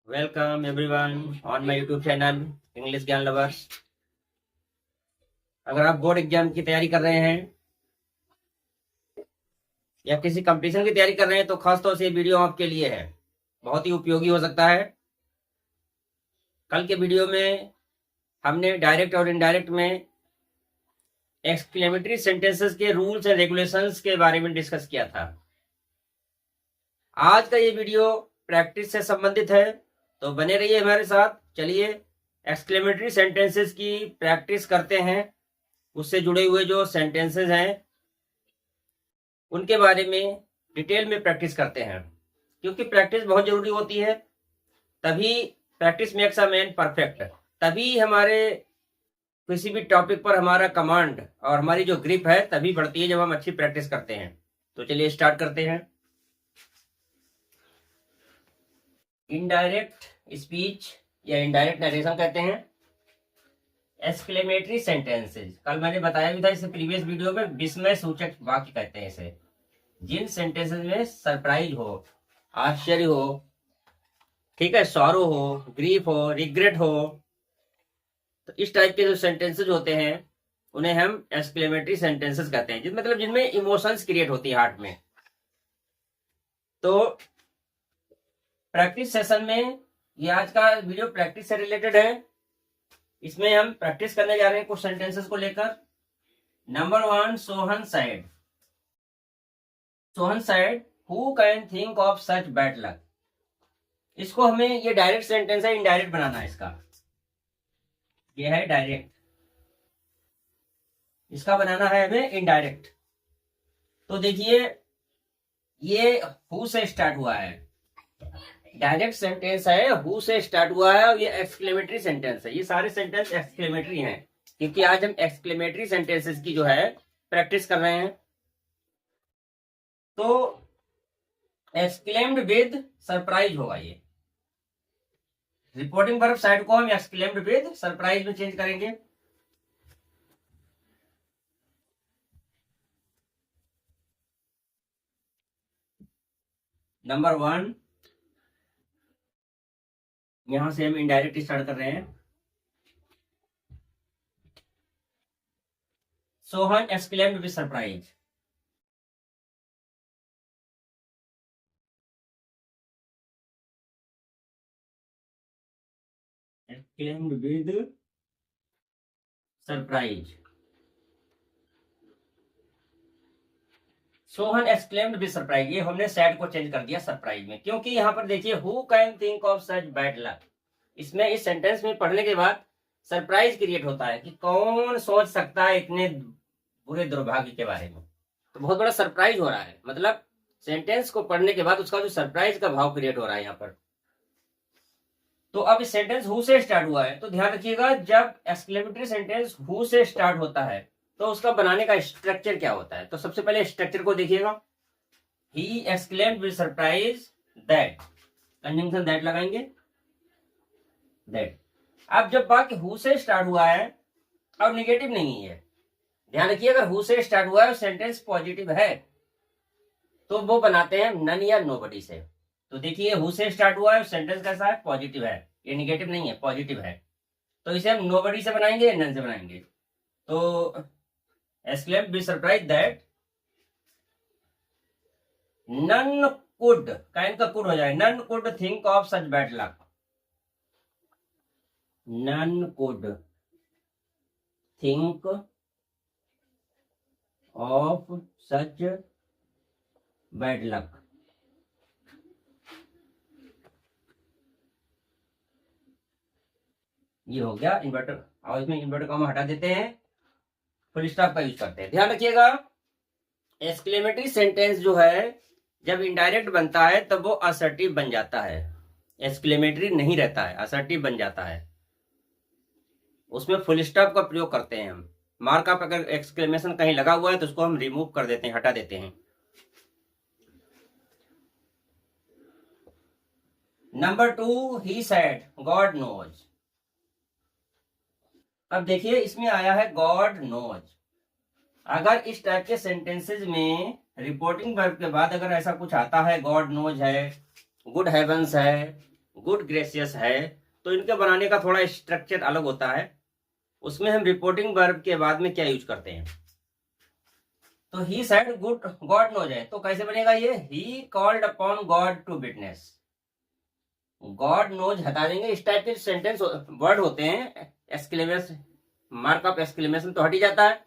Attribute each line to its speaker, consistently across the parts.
Speaker 1: Welcome everyone on my YouTube channel English ज्ञान lovers. अगर आप बोर्ड एग्जाम की तैयारी कर रहे हैं या किसी कंपटीशन की तैयारी कर रहे हैं तो खास तौर से ये वीडियो आपके लिए है, बहुत ही उपयोगी हो सकता है। कल के वीडियो में हमने डायरेक्ट और इनडायरेक्ट में एक्सक्लेमेटरी सेंटेंसेस के रूल्स एंड रेगुलेशंस के बारे में डिस्कस किया था। आज का ये वीडियो प्रैक्टिस से संबंधित है, तो बने रहिए हमारे साथ। चलिए एक्सक्लेमेटरी सेंटेंसेस की प्रैक्टिस करते हैं। उससे जुड़े हुए जो सेंटेंसेस हैं उनके बारे में डिटेल में प्रैक्टिस करते हैं, क्योंकि प्रैक्टिस बहुत जरूरी होती है। तभी practice makes a man perfect. तभी हमारे किसी भी टॉपिक पर हमारा कमांड और हमारी जो ग्रिप है तभी बढ़ती है, जब हम अच्छी प्रैक्टिस करते हैं। तो चलिए स्टार्ट करते हैं। इनडायरेक्ट स्पीच या इनडायरेक्ट नरेशन कहते हैं एक्सक्लेमेटरी सेंटेंसेस। कल मैंने बताया भी था इसे प्रीवियस वीडियो में, विस्मय सूचक वाक्य कहते हैं इसे। जिन सेंटेंसेस में सरप्राइज हो, आश्चर्य हो, ठीक है, सॉरो हो, ग्रीफ हो, रिग्रेट हो, तो इस टाइप के जो सेंटेंसेस होते हैं उन्हें हम एक्सक्लेमेटरी सेंटेंसेस कहते हैं, मतलब जिनमें इमोशंस क्रिएट होती है हार्ट में। तो प्रैक्टिस सेशन में ये आज का वीडियो प्रैक्टिस से रिलेटेड है। इसमें हम प्रैक्टिस करने जा रहे हैं कुछ सेंटेंसेस को लेकर। Number 1, Sohan side. Sohan side, who can think of such bad luck. इसको हमें, ये डायरेक्ट सेंटेंस है, इनडायरेक्ट बनाना है इसका। ये है डायरेक्ट, इसका बनाना है हमें इनडायरेक्ट। तो देखिए ये हु से स्टार्ट हुआ है, डायरेक्ट सेंटेंस है, हु से स्टार्ट हुआ है, और ये एक्सक्लेमेटरी सेंटेंस है। ये सारे सेंटेंस एक्सक्लेमेटरी हैं, क्योंकि आज हम एक्सक्लेमेटरी सेंटेंसेस की जो है प्रैक्टिस कर रहे हैं। तो एक्सक्लेम्ड विद सरप्राइज होगा ये। रिपोर्टिंग वर्ब साइड को हम एक्सक्लेम्ड विद सरप्राइज में चेंज करेंगे। नंबर 1, यहां से हम इनडायरेक्ट स्टार्ट कर रहे हैं। Sohan exclaimed with surprise. Exclaimed with surprise. Sohan exclaimed with surprise, ये हमने सैड को चेंज कर दिया सरप्राइज में, क्योंकि यहां पर देखिए who can think of such bad luck. इसमें इस सेंटेंस में पढ़ने के बाद सरप्राइज क्रिएट होता है कि कौन सोच सकता है इतने बुरे दुर्भाग्य के बारे में। तो बहुत बड़ा सरप्राइज हो रहा है, मतलब सेंटेंस को पढ़ने के बाद उसका जो सरप्राइज का भाव क्रिएट हो रहा है यहाँ पर। तो अब इस सेंटेंस हु से स्टार्ट हुआ है, तो ध्यान रखिएगा जब एक्सक्लेमेटरी सेंटेंस हु से स्टार्ट होता है तो उसका बनाने का स्ट्रक्चर क्या होता है। तो सबसे पहले स्ट्रक्चर को देखिएगा। He exclaimed with surprise that, conjunction that लगाएंगे, दैट। अब जब वाक्य हु से स्टार्ट हुआ है और नेगेटिव नहीं है, ध्यान रखिए अगर हु से स्टार्ट हुआ है और सेंटेंस पॉजिटिव है तो वो बनाते हैं नन या नोबडी से। तो देखिए हु से स्टार्ट हुआ है, सेंटेंस कैसा है, पॉजिटिव है, ये नेगेटिव नहीं है, पॉजिटिव है। तो इसे हम नोबडी से बनाएंगे या नन से बनाएंगे। तो exclaimed with surprise that none could, can का कुड हो जाए, none could think of such bad luck. None could think of such bad luck. ये हो गया इन्वर्टर, और इसमें इन्वर्टर कॉमा हटा देते हैं, फुल स्टॉप का यूज करते हैं। ध्यान रखिएगा एक्सक्लेमेटरी सेंटेंस जो है जब इनडायरेक्ट बनता है तब वो असर्टिव बन जाता है, एक्सक्लेमेटरी नहीं रहता है, असर्टिव बन जाता है। उसमें फुल स्टॉप का प्रयोग करते हैं हम। मार्क अप अगर एक्सक्लेमेशन कहीं लगा हुआ है तो उसको हम रिमूव कर देते हैं, हटा देते हैं। Number 2, he said God knows. अब देखिए इसमें आया है गॉड नोज। अगर इस टाइप के सेंटेंसेस में रिपोर्टिंग वर्ब के बाद अगर ऐसा कुछ आता है, गॉड नोज है, गुड हेवंस है, गुड ग्रेसियस है, तो इनके बनाने का थोड़ा स्ट्रक्चर अलग होता है। उसमें हम रिपोर्टिंग वर्ब के बाद में क्या यूज करते हैं। तो he said good God knows है, तो कैसे बनेगा ये, he called upon God to witness. God knows हटा देंगे, इस टाइप के सेंटेंस वर्ड होते हैं, एक्सक्लेमेशन मार्क ऑफ एक्सक्लेमेशन तो हट ही जाता है,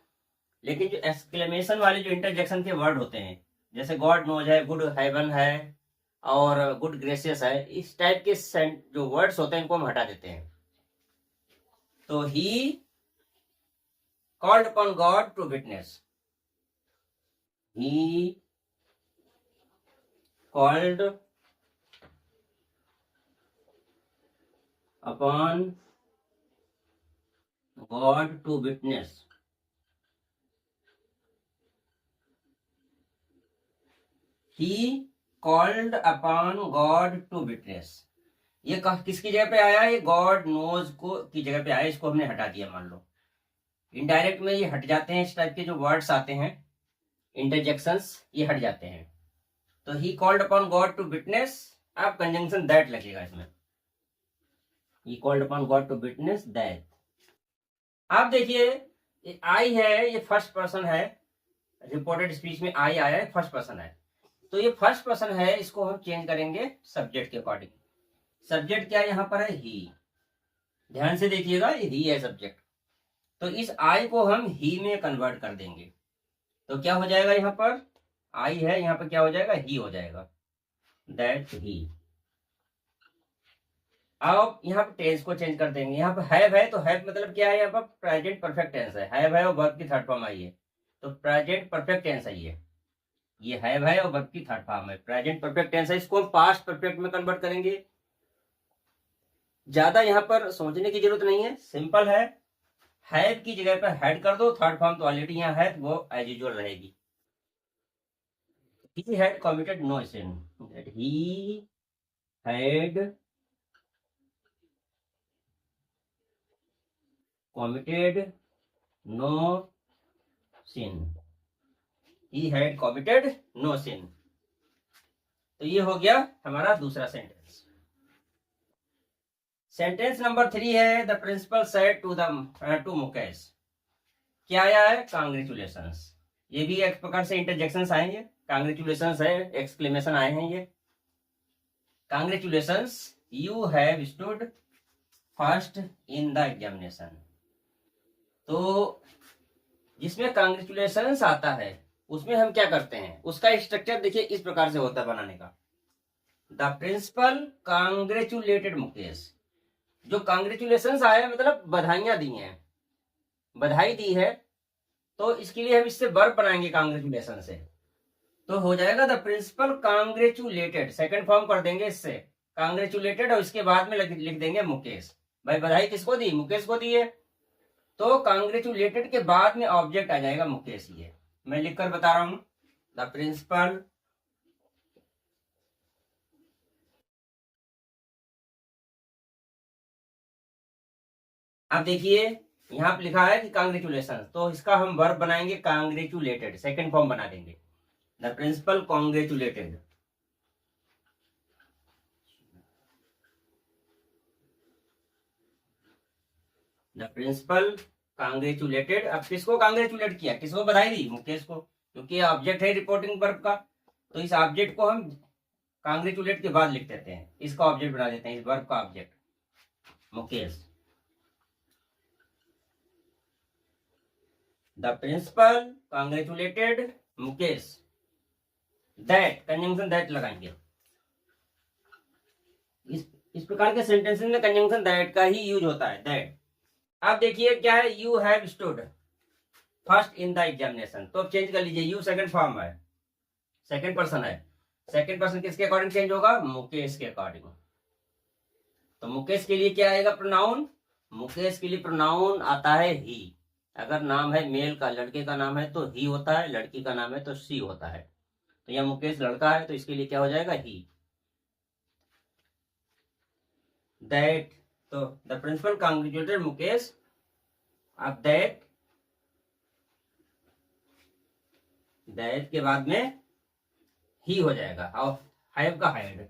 Speaker 1: लेकिन जो एक्सक्लेमेशन वाले जो इंटरजेक्शन के वर्ड होते हैं, जैसे गॉड नोज है, गुड हेवन है और गुड ग्रेसियस है, इस टाइप के जो वर्ड्स होते हैं इनको हम हटा देते हैं। तो he called upon God to witness, he called upon God to witness. He called upon God to witness। ये किसकी जगह पे आया, ये गॉड नोज को की जगह पे आया, इसको हमने हटा दिया। मान लो इनडायरेक्ट में ये हट जाते हैं, इस टाइप के जो वर्ड्स आते हैं इंटरजेक्शंस, ये हट जाते हैं। तो he called upon God to witness, अब कंजंक्शन दैट लगेगा इसमें, he called upon God to witness that. आप देखिए आई है, ये फर्स्ट पर्सन है, रिपोर्टेड स्पीच में आई आया है, फर्स्ट पर्सन है, तो ये फर्स्ट पर्सन है, इसको हम चेंज करेंगे सब्जेक्ट के अकॉर्डिंग। सब्जेक्ट क्या यहाँ पर है, ही, ध्यान से देखिएगा ये ही है सब्जेक्ट, तो इस आई को हम ही में कन्वर्ट कर देंगे, तो क्या हो जाएगा, यहाँ पर आई है, यहाँ पर क्या हो जाएगा, ही हो जाएगा, दैट ही। अब यहाँ पर टेंस को चेंज कर देंगे, यहाँ पर हैव है, तो हैव मतलब क्या है, यहाँ पर प्रेजेंट परफेक्ट टेंस है, हैव है और वर्ब की थर्ड फॉर्म आई है, तो प्रेजेंट परफेक्ट टेंस है ये हैव है और वर्ब की थर्ड फॉर्म है, प्रेजेंट परफेक्ट टेंस है, इसको हम पास्ट परफेक्ट में कन्वर्ट करेंगे। ज्यादा यहाँ पर सोचने की जरूरत नहीं है, सिंपल है, हैव की जगह पर हैड कर दो, थर्ड फॉर्म तो ऑलरेडी यहाँ है, तो वो एज यूजुअल रहेगी। He had committed no sin, that he had committed no sin, he had committed no sin। तो ये हो गया हमारा दूसरा सेंटेंस। सेंटेंस नंबर 3 है, the principal said to Mukesh. क्या आया है, कांग्रेचुलेशंस। ये भी एक प्रकार से इंटरजेक्शंस आएंगे, कांग्रेचुलेशंस है, एक्सक्लेमेशन आए हैं ये। Congratulations, you have stood first in the examination. तो जिसमें कांग्रेचुलेशंस आता है उसमें हम क्या करते हैं, उसका स्ट्रक्चर देखिए इस प्रकार से होता है बनाने का। द प्रिंसिपल कांग्रेचुलेटेड मुकेश, जो कांग्रेचुलेशंस आया मतलब बधाइयां दी हैं, बधाई दी है, तो इसके लिए हम इससे वर्ब बनाएंगे कांग्रेचुलेशन से, तो हो जाएगा द प्रिंसिपल कांग्रेचुलेटेड, सेकंड फॉर्म कर देंगे इससे कांग्रेचुलेटेड, और इसके बाद में लिख देंगे मुकेश। भाई बधाई किसको दी, मुकेश को दी है, तो कांग्रेचुलेटेड के बाद में ऑब्जेक्ट आ जाएगा मुकेश। ये मैं लिखकर बता रहा हूं, द प्रिंसिपल अब देखिए यहाँ पे लिखा है कि कांग्रेचुलेशन, तो इसका हम वर्ब बनाएंगे कांग्रेचुलेटेड, सेकंड फॉर्म बना देंगे, द प्रिंसिपल कांग्रेचुलेटेड, द प्रिंसिपल कांग्रेचुलेटेड। अब किसको कांग्रेचुलेट किया, किसको बधाई दी, मुकेश को, क्योंकि ऑब्जेक्ट है रिपोर्टिंग वर्ब का, तो इस ऑब्जेक्ट को हम कांग्रेचुलेट के बाद लिख देते हैं, इसका ऑब्जेक्ट बना देते हैं, इस वर्ब का object Mukesh. The principal congratulated Mukesh, that conjunction that लगाएंगे। इस प्रकार के सेंटेंसेस में कंजंक्शन दैट का ही यूज होता है, दैट। अब देखिए क्या है, you have stood first in the examination, तो अब चेंज कर लीजिए, यू सेकंड फॉर्म है, सेकंड पर्सन है, सेकंड पर्सन किसके अकॉर्डिंग चेंज होगा, मुकेश के अकॉर्डिंग। तो मुकेश के लिए क्या आएगा प्रोनाउन, मुकेश के लिए प्रोनाउन आता है ही। अगर नाम है मेल का, लड़के का नाम है तो ही होता है, लड़की का नाम है तो सी होता है, तो यह मुकेश लड़का है तो इसके लिए क्या हो जाएगा, ही। दैट, तो द प्रिंसिपल कांग्रेचुलेटेड मुकेश, अब दैट के बाद में ही हो जाएगा, और हैव का had.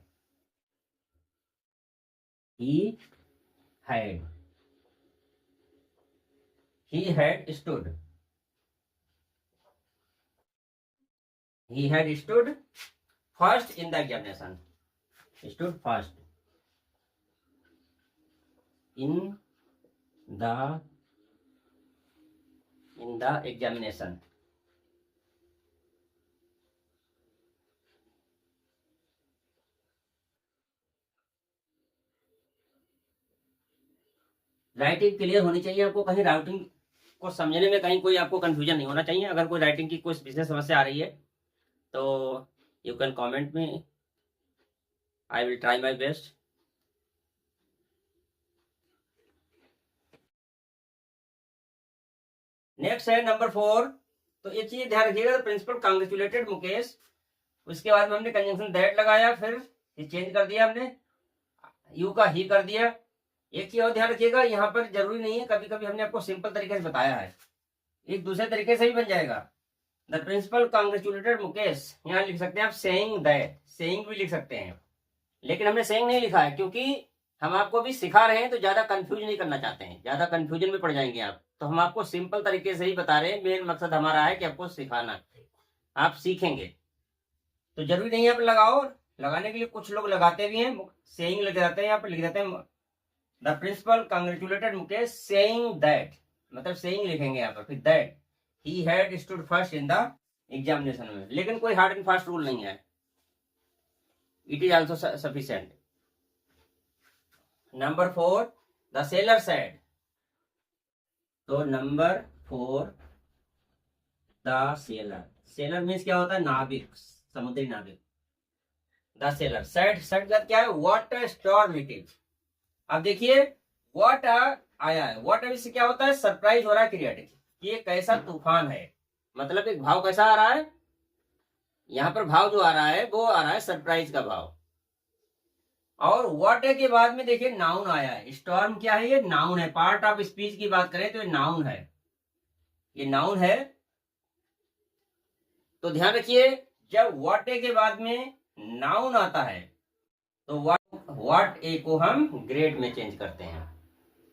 Speaker 1: he had stood. He had stood first in the examination. Stood first in the examination. Writing clear होनी चाहिए आपको, कहीं राइटिंग को समझने में कहीं कोई आपको कंफ्यूजन नहीं होना चाहिए। अगर कोई राइटिंग की कोई विशेष समस्या आ रही है तो यू कैन कमेंट में, I will try my best. Next है नंबर 4। तो ये चीज ध्यान रखिएगा, प्रिंसिपल कांग्रेचुलेटेड मुकेश, उसके बाद में हमने कंजंक्शन दैट लगाया, फिर चेंज कर दिया हमने, यू का ही कर दिया। एक चीज और ध्यान रखिएगा, यहाँ पर जरूरी नहीं है, कभी कभी हमने आपको सिंपल तरीके से बताया है, एक दूसरे तरीके से भी बन जाएगा। द प्रिंसिपल कांग्रेचुलेटेड मुकेश, यहाँ लिख सकते हैं आप सेइंग दैट, सेइंग भी लिख सकते हैं, लेकिन हमने सेइंग नहीं लिखा है क्योंकि हम आपको भी सिखा रहे हैं, तो ज्यादा कंफ्यूज नहीं करना चाहते हैं, ज्यादा कंफ्यूजन में पड़ जाएंगे आप, तो हम आपको सिंपल तरीके से ही बता रहे हैं। मेन मकसद हमारा है कि आपको सिखाना, आप सीखेंगे, तो जरूरी नहीं है आप लगाओ। लगाने के लिए कुछ लोग लगाते भी हैं, सेइंग लग जाते हैं, यहाँ पर लिख देते हैं the principal congratulated Mukesh saying that, मतलब सेइंग लिखेंगे यहाँ पर, फिर that he had stood first in the examination में, लेकिन कोई हार्ड एंड फास्ट रूल नहीं है, it is also sufficient. Number 4 the sailor said. तो number 4 the sailor, sailor means क्या होता है, नाविक, समुद्री नाविक। द सेलर सेड, सेड का क्या है, what a storm it is. अब देखिए व्हाट आया है, व्हाट इससे क्या होता है, सरप्राइज हो रहा है क्रिएट, ये कैसा तूफान है, मतलब एक भाव कैसा आ रहा है, यहाँ पर भाव जो आ रहा है वो आ रहा है सरप्राइज का भाव। और व्हाट के बाद में देखिए नाउन आया है, स्टॉर्म क्या है, ये नाउन है, पार्ट ऑफ स्पीच की बात करें तो ये नाउन है, ये नाउन है। तो ध्यान रखिए जब व्हाट के बाद में नाउन आता है तो व्हाट ए को हम ग्रेड में चेंज करते हैं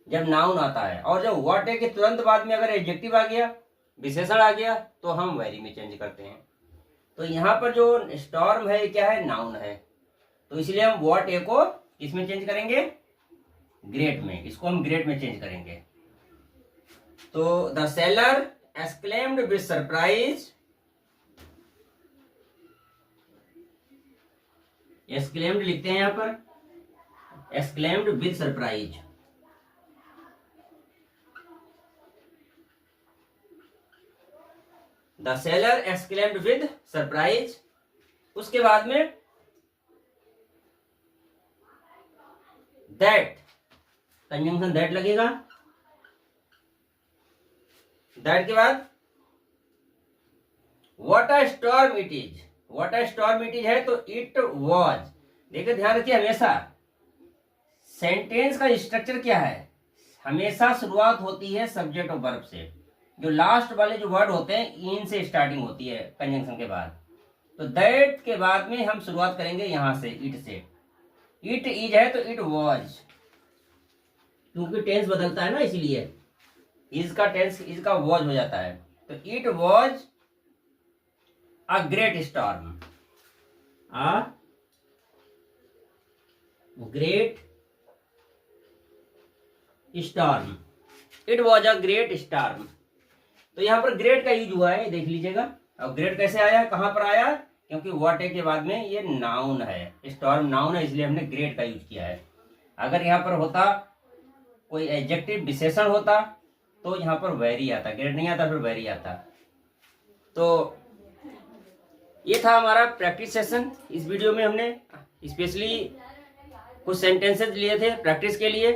Speaker 1: जब नाउन आता है, और जब व्हाट ए के तुरंत बाद में अगर एडजेक्टिव आ गया, विशेषण आ गया, तो हम वेरी में चेंज करते हैं। तो यहाँ पर जो स्टॉर्म है क्या है, नाउन है, तो इसलिए हम व्हाट ए को किसमें चेंज करेंगे, ग्रेड में, इसको हम ग्रेड में चेंज करेंगे। तो the seller exclaimed with surprise, exclaimed लिखते हैं यहाँ पर, exclaimed with surprise. The seller exclaimed with surprise, उसके बाद में दैट, कंजंक्शन दैट लगेगा, दैट के बाद what a storm it is, what a storm it is है तो इट वॉज। देखिए ध्यान रखिए, हमेशा सेंटेंस का स्ट्रक्चर क्या है, हमेशा शुरुआत होती है सब्जेक्ट और वर्ब से, जो लास्ट वाले जो वर्ड होते हैं इन से स्टार्टिंग होती है कंजंक्शन के बाद। तो दैट के बाद में हम शुरुआत करेंगे यहां से, इट से, इट इज है तो इट वॉज, क्योंकि टेंस बदलता है ना, इसलिए इज का टेंस इज का वॉज हो जाता है। तो it was a great storm, a great storm, it was a great storm. तो यहां पर ग्रेट का यूज हुआ है, देख लीजिएगा। अब ग्रेट कैसे आया, कहां पर आया, क्योंकि व्हाट ए के बाद में ये नाउन है, स्टॉर्म नाउन है, इसलिए हमने ग्रेट का यूज किया है। अगर यहाँ पर होता कोई एडजेक्टिव विशेषण होता तो यहाँ पर वेरी आता, ग्रेट नहीं आता, फिर वेरी आता। तो ये था हमारा प्रैक्टिस सेशन। इस वीडियो में हमने स्पेशली कुछ सेंटेंसेस लिए थे प्रैक्टिस के लिए,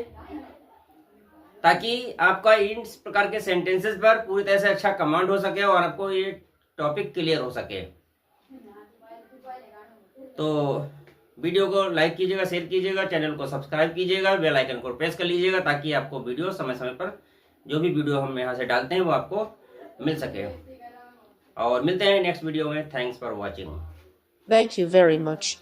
Speaker 1: ताकि आपका इन प्रकार के सेंटेंसेस पर पूरी तरह से अच्छा कमांड हो सके और आपको ये टॉपिक क्लियर हो सके। तो वीडियो को लाइक कीजिएगा, शेयर कीजिएगा, चैनल को सब्सक्राइब कीजिएगा, बेल आइकन को प्रेस कर लीजिएगा, ताकि आपको वीडियो समय समय पर जो भी वीडियो हम यहाँ से डालते हैं वो आपको मिल सके। और मिलते हैं नेक्स्ट वीडियो में। Thanks for watching.
Speaker 2: Thank you very much.